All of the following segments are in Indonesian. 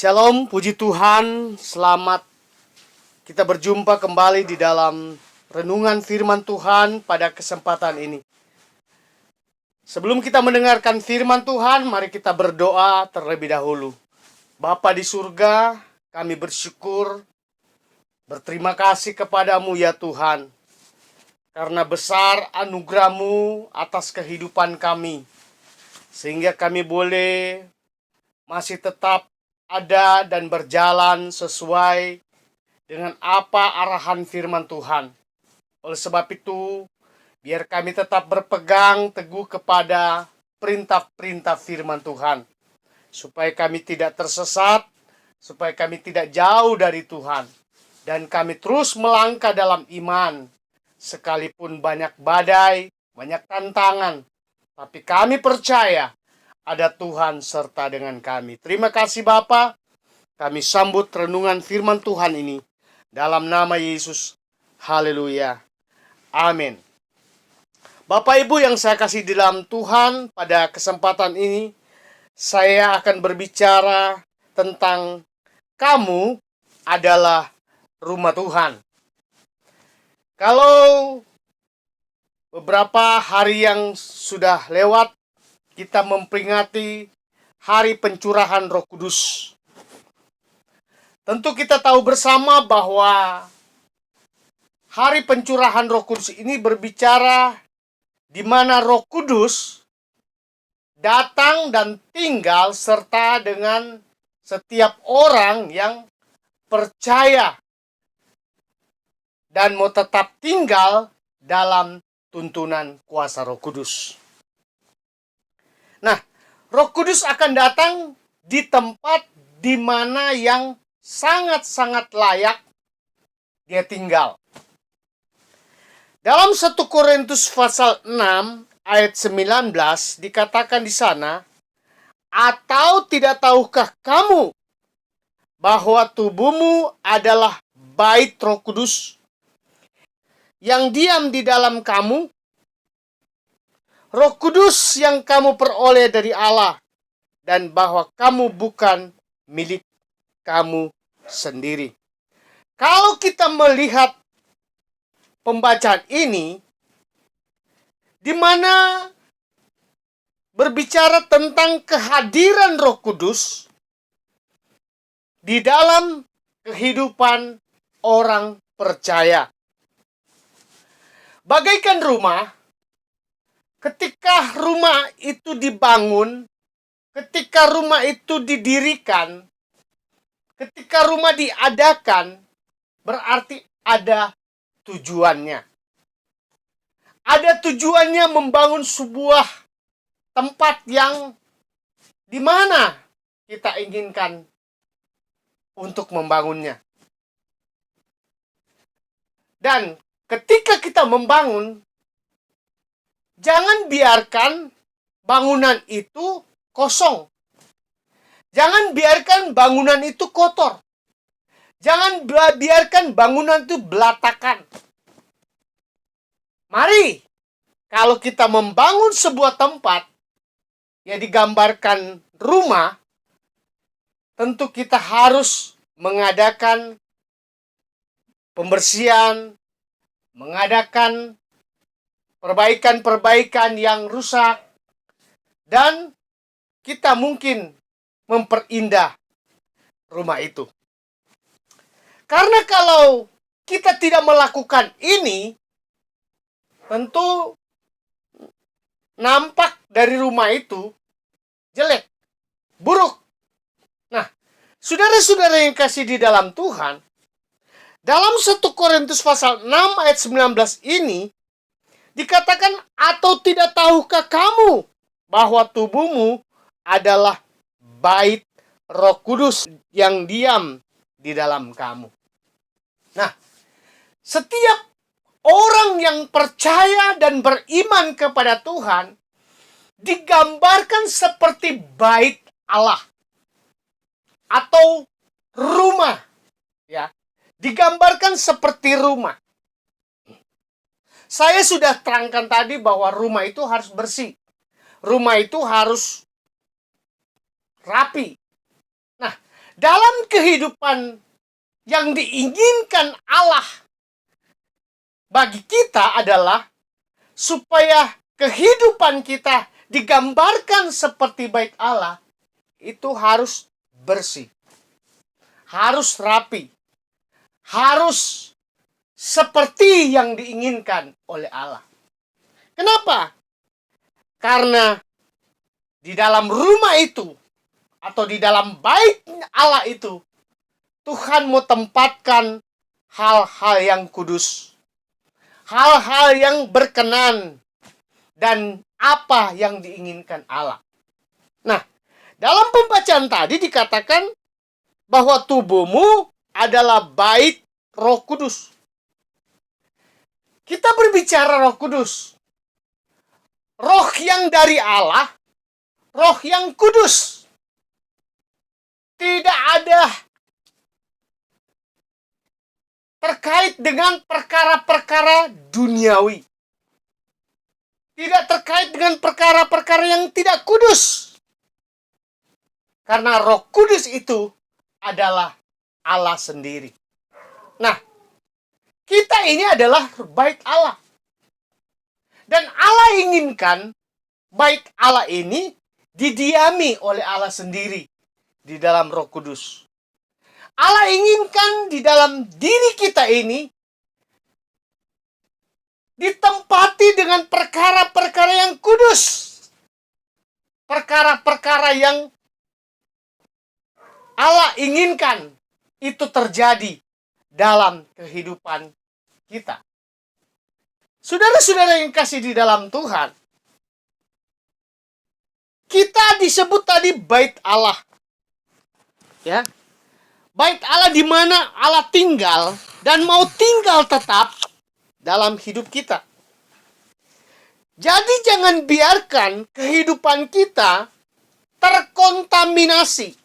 Shalom, puji Tuhan, selamat kita berjumpa kembali di dalam renungan firman Tuhan pada kesempatan ini. Sebelum kita mendengarkan firman Tuhan, mari kita berdoa terlebih dahulu. Bapa di surga, kami bersyukur, berterima kasih kepadamu ya Tuhan, karena besar anugerah-Mu atas kehidupan kami, sehingga kami boleh masih tetap ada dan berjalan sesuai dengan apa arahan firman Tuhan. Oleh sebab itu, biar kami tetap berpegang teguh kepada perintah-perintah firman Tuhan, supaya kami tidak tersesat, supaya kami tidak jauh dari Tuhan, dan kami terus melangkah dalam iman, sekalipun banyak badai, banyak tantangan, tapi kami percaya ada Tuhan serta dengan kami. Terima kasih Bapa. Kami sambut renungan firman Tuhan ini dalam nama Yesus. Haleluya. Amin. Bapak Ibu yang saya kasih di dalam Tuhan, pada kesempatan ini saya akan berbicara tentang kamu adalah rumah Tuhan. Kalau beberapa hari yang sudah lewat, kita memperingati hari pencurahan Roh Kudus. Tentu kita tahu bersama bahwa hari pencurahan Roh Kudus ini berbicara di mana Roh Kudus datang dan tinggal serta dengan setiap orang yang percaya dan mau tetap tinggal dalam tuntunan kuasa Roh Kudus. Nah, Roh Kudus akan datang di tempat di mana yang sangat-sangat layak dia tinggal. Dalam 1 Korintus pasal 6 ayat 19 dikatakan di sana, "Atau tidak tahukah kamu bahwa tubuhmu adalah bait Roh Kudus yang diam di dalam kamu? Roh Kudus yang kamu peroleh dari Allah, dan bahwa kamu bukan milik kamu sendiri." Kalau kita melihat pembacaan ini, di mana berbicara tentang kehadiran Roh Kudus di dalam kehidupan orang percaya. Bagaikan rumah, ketika rumah itu dibangun, ketika rumah itu didirikan, ketika rumah diadakan, berarti ada tujuannya. Ada tujuannya membangun sebuah tempat yang di mana kita inginkan untuk membangunnya. Dan ketika kita membangun, jangan biarkan bangunan itu kosong. Jangan biarkan bangunan itu kotor. Jangan biarkan bangunan itu belatakan. Mari, kalau kita membangun sebuah tempat yang digambarkan rumah, tentu kita harus mengadakan pembersihan, mengadakan perbaikan-perbaikan yang rusak, dan kita mungkin memperindah rumah itu. Karena kalau kita tidak melakukan ini, tentu nampak dari rumah itu jelek, buruk. Nah, saudara-saudara yang kasih di dalam Tuhan, dalam 1 Korintus pasal 6 ayat 19 ini dikatakan, "Atau tidak tahukah kamu bahwa tubuhmu adalah bait Roh Kudus yang diam di dalam kamu?" Nah, setiap orang yang percaya dan beriman kepada Tuhan digambarkan seperti bait Allah atau rumah, ya. Digambarkan seperti rumah. Saya sudah terangkan tadi bahwa rumah itu harus bersih. Rumah itu harus rapi. Nah, dalam kehidupan yang diinginkan Allah bagi kita adalah supaya kehidupan kita digambarkan seperti bait Allah, itu harus bersih, harus rapi, harus seperti yang diinginkan oleh Allah. Kenapa? Karena di dalam rumah itu, atau di dalam bait Allah itu, Tuhan mau tempatkan hal-hal yang kudus, hal-hal yang berkenan, dan apa yang diinginkan Allah. Nah, dalam pembacaan tadi dikatakan bahwa tubuhmu adalah bait Roh Kudus. Kita berbicara Roh Kudus, roh yang dari Allah, roh yang kudus. Tidak ada terkait dengan perkara-perkara duniawi. Tidak terkait dengan perkara-perkara yang tidak kudus. Karena Roh Kudus itu adalah Allah sendiri. Nah, kita ini adalah bait Allah. Dan Allah inginkan bait Allah ini didiami oleh Allah sendiri di dalam Roh Kudus. Allah inginkan di dalam diri kita ini ditempati dengan perkara-perkara yang kudus. Perkara-perkara yang Allah inginkan itu terjadi dalam kehidupan kita. Saudara-saudara yang kasih di dalam Tuhan, kita disebut tadi bait Allah. Ya. Bait Allah di mana Allah tinggal dan mau tinggal tetap dalam hidup kita. Jadi jangan biarkan kehidupan kita terkontaminasi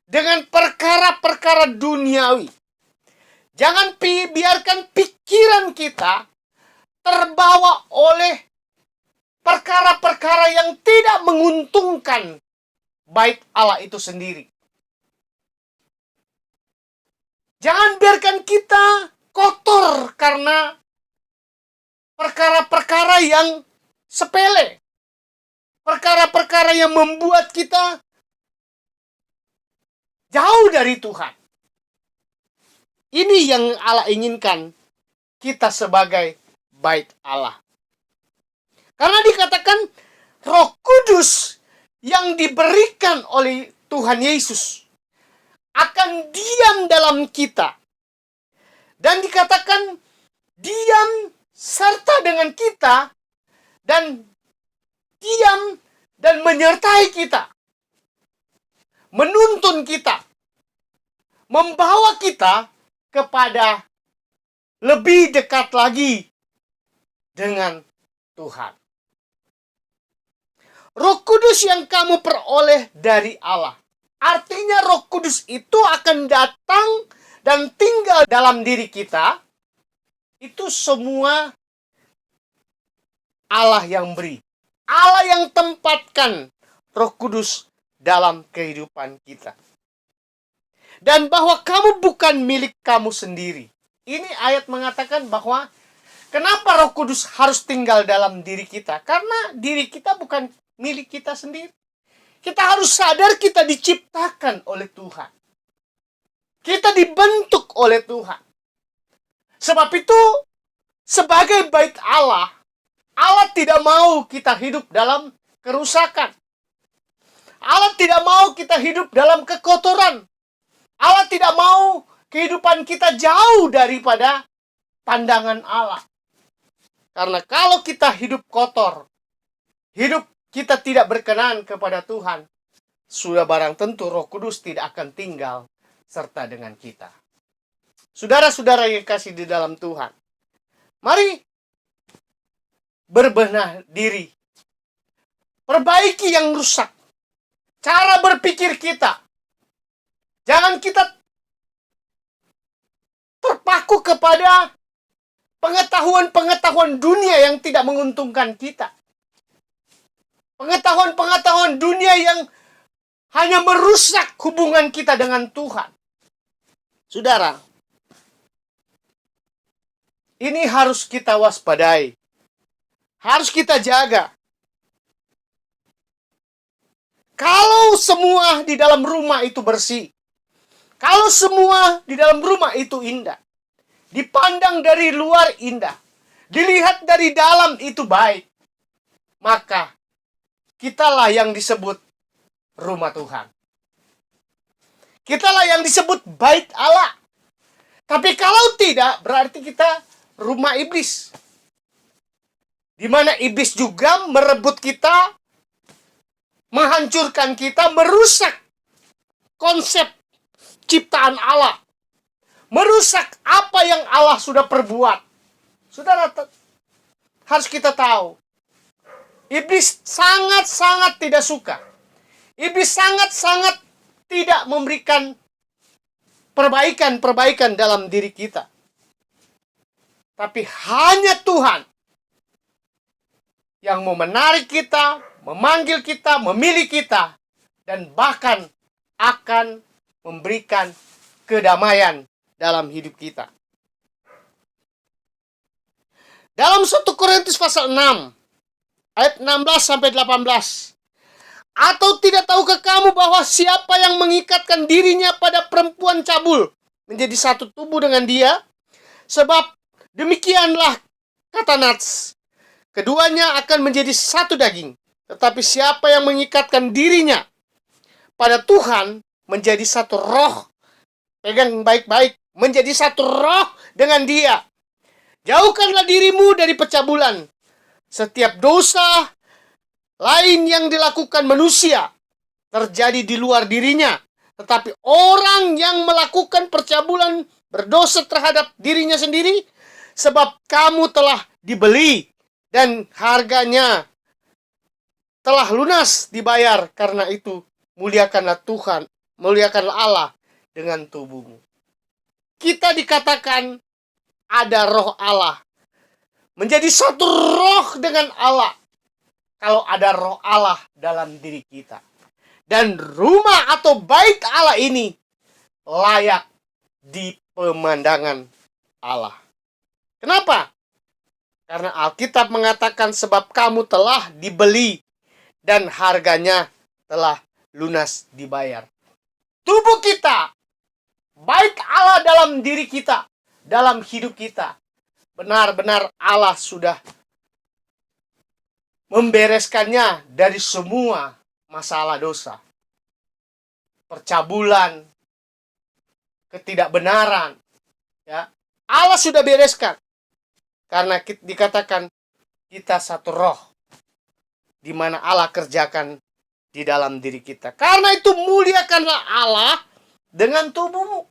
dengan perkara-perkara duniawi. Jangan biarkan pikiran kita terbawa oleh perkara-perkara yang tidak menguntungkan bait Allah itu sendiri. Jangan biarkan kita kotor karena perkara-perkara yang sepele. Perkara-perkara yang membuat kita jauh dari Tuhan. Ini yang Allah inginkan kita sebagai bait Allah. Karena dikatakan Roh Kudus yang diberikan oleh Tuhan Yesus akan diam dalam kita. Dan dikatakan diam serta dengan kita dan diam dan menyertai kita. Menuntun kita. Membawa kita kepada lebih dekat lagi dengan Tuhan. Roh Kudus yang kamu peroleh dari Allah. Artinya Roh Kudus itu akan datang dan tinggal dalam diri kita. Itu semua Allah yang beri. Allah yang tempatkan Roh Kudus dalam kehidupan kita. Dan bahwa kamu bukan milik kamu sendiri. Ini ayat mengatakan bahwa kenapa Roh Kudus harus tinggal dalam diri kita? Karena diri kita bukan milik kita sendiri. Kita harus sadar kita diciptakan oleh Tuhan. Kita dibentuk oleh Tuhan. Sebab itu, sebagai bait Allah, Allah tidak mau kita hidup dalam kerusakan. Allah tidak mau kita hidup dalam kekotoran. Allah tidak mau kehidupan kita jauh daripada pandangan Allah. Karena kalau kita hidup kotor, hidup kita tidak berkenan kepada Tuhan, sudah barang tentu Roh Kudus tidak akan tinggal serta dengan kita. Saudara-saudara yang kasih di dalam Tuhan, mari berbenah diri. Perbaiki yang rusak. Cara berpikir kita. Jangan kita terpaku kepada pengetahuan-pengetahuan dunia yang tidak menguntungkan kita. Pengetahuan-pengetahuan dunia yang hanya merusak hubungan kita dengan Tuhan. Saudara, ini harus kita waspadai. Harus kita jaga. Kalau semua di dalam rumah itu bersih, kalau semua di dalam rumah itu indah, dipandang dari luar indah, dilihat dari dalam itu baik, maka kitalah yang disebut rumah Tuhan. Kitalah yang disebut bait Allah. Tapi kalau tidak, berarti kita rumah iblis. Di mana iblis juga merebut kita, menghancurkan kita, merusak konsep ciptaan Allah. Merusak apa yang Allah sudah perbuat. Saudara, harus kita tahu. Iblis sangat-sangat tidak suka. Iblis sangat-sangat tidak memberikan perbaikan-perbaikan dalam diri kita. Tapi hanya Tuhan yang mau menarik kita, memanggil kita, memilih kita, dan bahkan akan memberikan kedamaian dalam hidup kita. Dalam 1 Korintus pasal 6, ayat 16-18. Atau tidak tahukah kamu bahwa siapa yang mengikatkan dirinya pada perempuan cabul menjadi satu tubuh dengan dia? Sebab demikianlah kata Nats, keduanya akan menjadi satu daging. Tetapi siapa yang mengikatkan dirinya pada Tuhan menjadi satu roh. Pegang baik-baik, menjadi satu roh dengan dia. Jauhkanlah dirimu dari pencabulan. Setiap dosa lain yang dilakukan manusia terjadi di luar dirinya. Tetapi orang yang melakukan percabulan berdosa terhadap dirinya sendiri. Sebab kamu telah dibeli dan harganya telah lunas dibayar. Karena itu muliakanlah Tuhan, muliakanlah Allah dengan tubuhmu. Kita dikatakan ada roh Allah. Menjadi satu roh dengan Allah. Kalau ada roh Allah dalam diri kita. Dan rumah atau bait Allah ini layak di pemandangan Allah. Kenapa? Karena Alkitab mengatakan sebab kamu telah dibeli dan harganya telah lunas dibayar. Tubuh kita, bait Allah dalam diri kita, dalam hidup kita, benar-benar Allah sudah membereskannya dari semua masalah dosa. Percabulan, ketidakbenaran, ya. Allah sudah bereskan. Karena dikatakan kita satu roh di mana Allah kerjakan di dalam diri kita. Karena itu muliakanlah Allah dengan tubuhmu.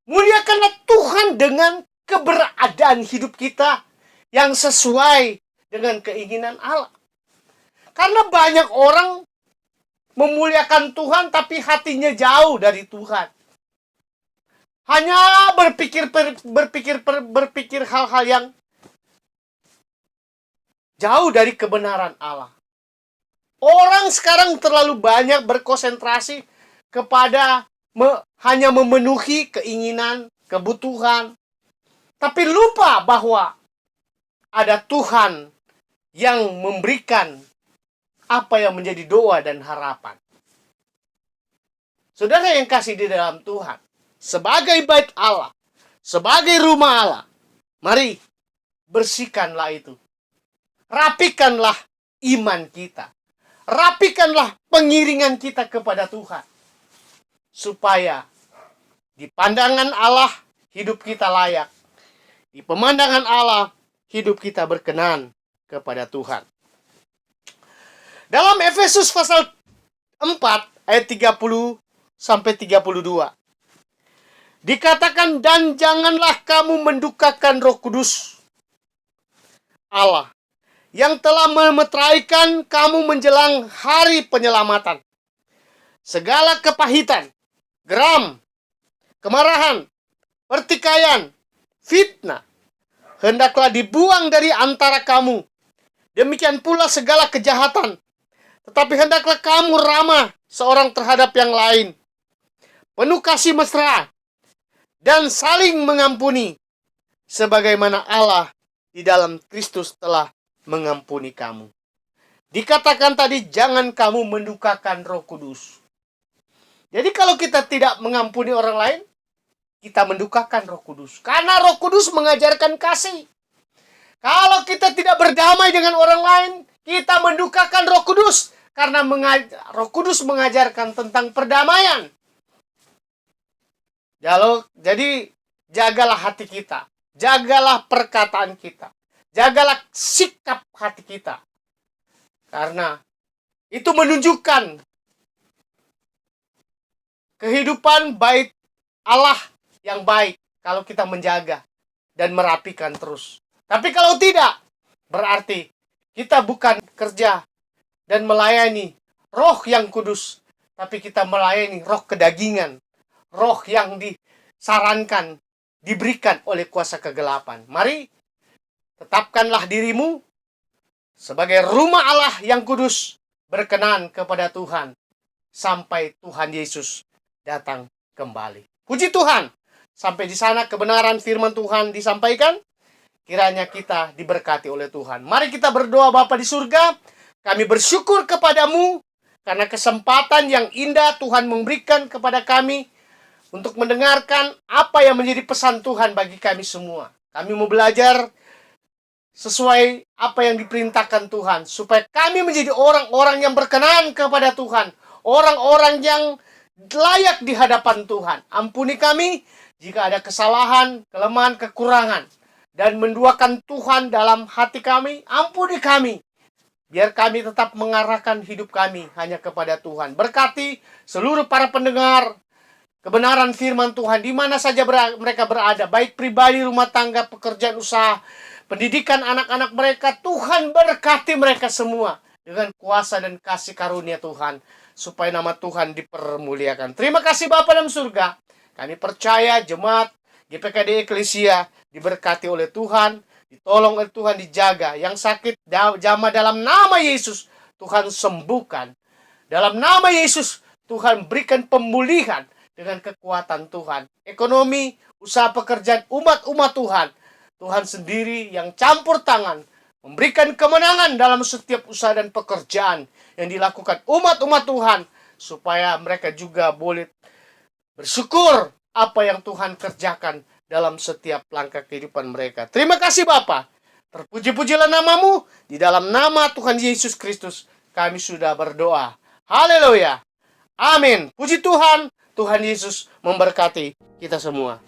Muliakanlah Tuhan dengan keberadaan hidup kita yang sesuai dengan keinginan Allah. Karena banyak orang memuliakan Tuhan tapi hatinya jauh dari Tuhan. Hanya berpikir hal-hal yang jauh dari kebenaran Allah. Orang sekarang terlalu banyak berkonsentrasi kepada hanya memenuhi keinginan, kebutuhan. Tapi lupa bahwa ada Tuhan yang memberikan apa yang menjadi doa dan harapan. Saudara yang kasih di dalam Tuhan, sebagai bait Allah, sebagai rumah Allah, mari bersihkanlah itu. Rapikanlah iman kita. Rapikanlah pengiringan kita kepada Tuhan. Supaya di pandangan Allah hidup kita layak. Di pemandangan Allah hidup kita berkenan kepada Tuhan. Dalam Efesus pasal 4 ayat 30 sampai 32. Dikatakan, dan janganlah kamu mendukakan Roh Kudus Allah yang telah memeteraikan kamu menjelang hari penyelamatan. Segala kepahitan, geram, kemarahan, pertikaian, fitnah, hendaklah dibuang dari antara kamu. Demikian pula segala kejahatan. Tetapi hendaklah kamu ramah seorang terhadap yang lain, penuh kasih mesra, dan saling mengampuni, sebagaimana Allah di dalam Kristus telah mengampuni kamu. Dikatakan tadi, jangan kamu mendukakan Roh Kudus. Jadi kalau kita tidak mengampuni orang lain, kita mendukakan Roh Kudus. Karena Roh Kudus mengajarkan kasih. Kalau kita tidak berdamai dengan orang lain, kita mendukakan Roh Kudus. Karena Roh Kudus mengajarkan tentang perdamaian. Jadi jagalah hati kita. Jagalah perkataan kita. Jagalah sikap hati kita. Karena itu menunjukkan kehidupan baik Allah yang baik kalau kita menjaga dan merapikan terus. Tapi kalau tidak, berarti kita bukan kerja dan melayani roh yang kudus, tapi kita melayani roh kedagingan, roh yang disarankan, diberikan oleh kuasa kegelapan. Mari, tetapkanlah dirimu sebagai rumah Allah yang kudus, berkenan kepada Tuhan, sampai Tuhan Yesus datang kembali. Puji Tuhan, sampai di sana kebenaran firman Tuhan disampaikan. Kiranya kita diberkati oleh Tuhan. Mari kita berdoa. Bapa di surga, kami bersyukur kepadamu karena kesempatan yang indah Tuhan memberikan kepada kami untuk mendengarkan apa yang menjadi pesan Tuhan bagi kami semua. Kami mau belajar sesuai apa yang diperintahkan Tuhan, supaya kami menjadi orang-orang yang berkenan kepada Tuhan, orang-orang yang layak di hadapan Tuhan. Ampuni kami jika ada kesalahan, kelemahan, kekurangan, dan menduakan Tuhan dalam hati kami. Ampuni kami, biar kami tetap mengarahkan hidup kami hanya kepada Tuhan. Berkati seluruh para pendengar kebenaran firman Tuhan di mana saja mereka berada, baik pribadi, rumah tangga, pekerjaan, usaha, pendidikan anak-anak mereka. Tuhan berkati mereka semua dengan kuasa dan kasih karunia Tuhan, supaya nama Tuhan dipermuliakan. Terima kasih Bapa dalam surga. Kami percaya jemaat GPKD Eklesia diberkati oleh Tuhan, ditolong oleh Tuhan, dijaga. Yang sakit jamah dalam nama Yesus, Tuhan sembuhkan. Dalam nama Yesus, Tuhan berikan pemulihan dengan kekuatan Tuhan. Ekonomi, usaha pekerjaan umat-umat Tuhan, Tuhan sendiri yang campur tangan, memberikan kemenangan dalam setiap usaha dan pekerjaan yang dilakukan umat-umat Tuhan, supaya mereka juga boleh bersyukur apa yang Tuhan kerjakan dalam setiap langkah kehidupan mereka. Terima kasih Bapa. Terpuji-pujilah namamu. Di dalam nama Tuhan Yesus Kristus kami sudah berdoa. Haleluya. Amin. Puji Tuhan. Tuhan Yesus memberkati kita semua.